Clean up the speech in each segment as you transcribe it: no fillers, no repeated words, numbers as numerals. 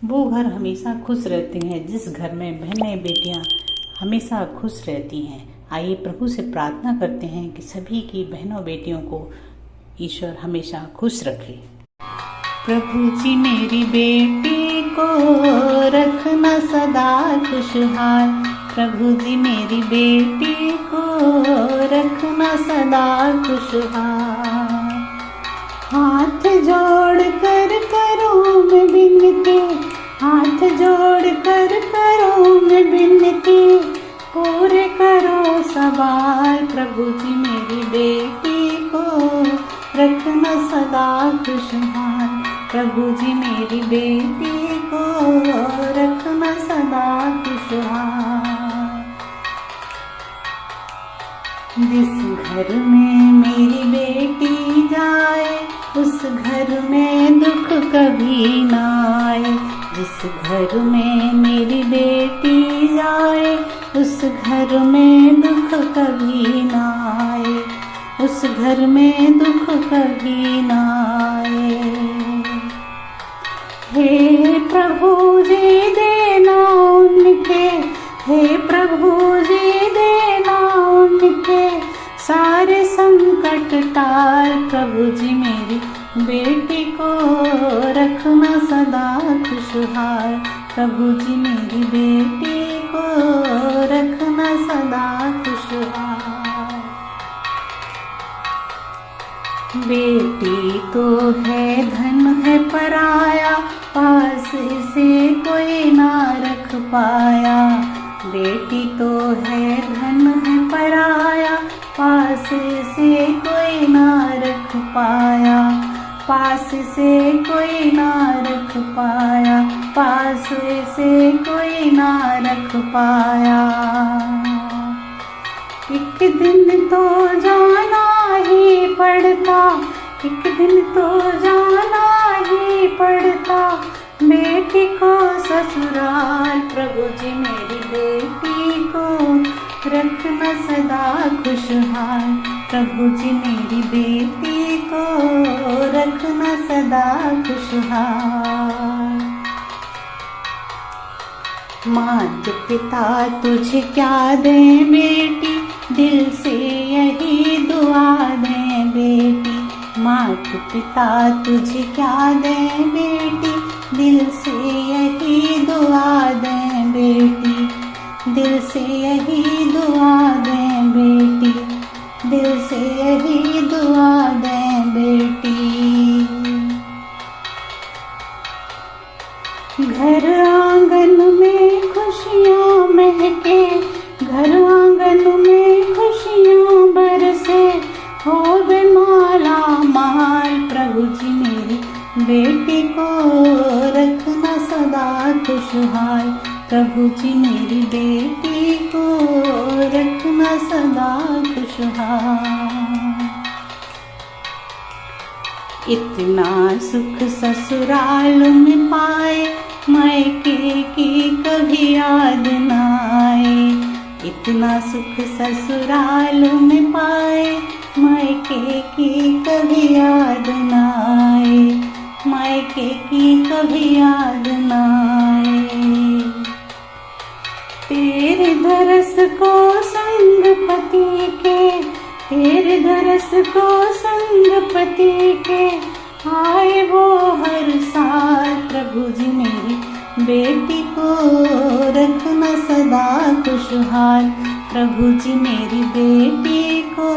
वो घर हमेशा खुश रहते हैं जिस घर में बहनें बेटियां हमेशा खुश रहती हैं। आइए प्रभु से प्रार्थना करते हैं कि सभी की बहनों बेटियों को ईश्वर हमेशा खुश रखे। प्रभु जी मेरी बेटी को रखना सदा खुशहाल। प्रभु जी मेरी बेटी को रखना सदा खुशहाल। हाथ जोड़ कर करूं मैं विनती, हाथ जोड़ कर करूं मैं विनती, पूरे करो सवाल। प्रभु जी मेरी बेटी को रखना सदा खुशहाल। प्रभु जी मेरी बेटी को रखना सदा खुशहाल। जिस घर में मेरी बेटी जाए उस घर में दुख कभी ना आए। जिस घर में मेरी बेटी जाए उस घर में दुख कभी ना आए। उस घर में दुख कभी ना आए। हे प्रभु जी देना उनके, हे प्रभु जी देना उनके सारे संकट टाल। प्रभु जी मेरी बेटी को रखना सदा खुशहाल। प्रभु जी मेरी बेटी को रखना सदा खुशहाल। बेटी तो है धन है पराया, पास से कोई ना रख पाया। बेटी तो है धन है पराया, पास से कोई ना रख पाया। पास से कोई ना रख पाया, पास से कोई ना रख पाया। एक दिन तो जाना ही पड़ता, एक दिन तो जाना ही पड़ता बेटी को ससुराल। प्रभु जी मेरी बेटी को रखना सदा खुशहाल। प्रभु जी मेरी बेटी को रखना सदा खुशहाल। माता पिता तुझे क्या दें बेटी, दिल से यही दुआ दें बेटी। माता पिता तुझे क्या दें बेटी, दिल से यही दुआ दें बेटी। दिल से यही दुआ दें बेटी, दिल से यही दुआ दें बेटी। घर आंगन में खुशियाँ महके, घर आंगन में खुशियाँ बरसे, होवे माला माल। प्रभु जी मेरी बेटी को रखना सदा खुशहाल। प्रभु जी मेरी बेटी को रखना सदा खुशहाल। इतना सुख ससुराल में पाए, मायके की कभी याद न आए। इतना सुख ससुराल में पाए, मायके की कभी याद न आए। मायके की कभी याद न आए। तेरे दरस को संग पति के, तेरे दरस को संग पति के आए वो हर साल। प्रभु जी मेरी बेटी को रखना सदा खुशहाल। प्रभु जी मेरी बेटी को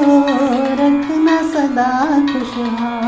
रखना सदा खुशहाल।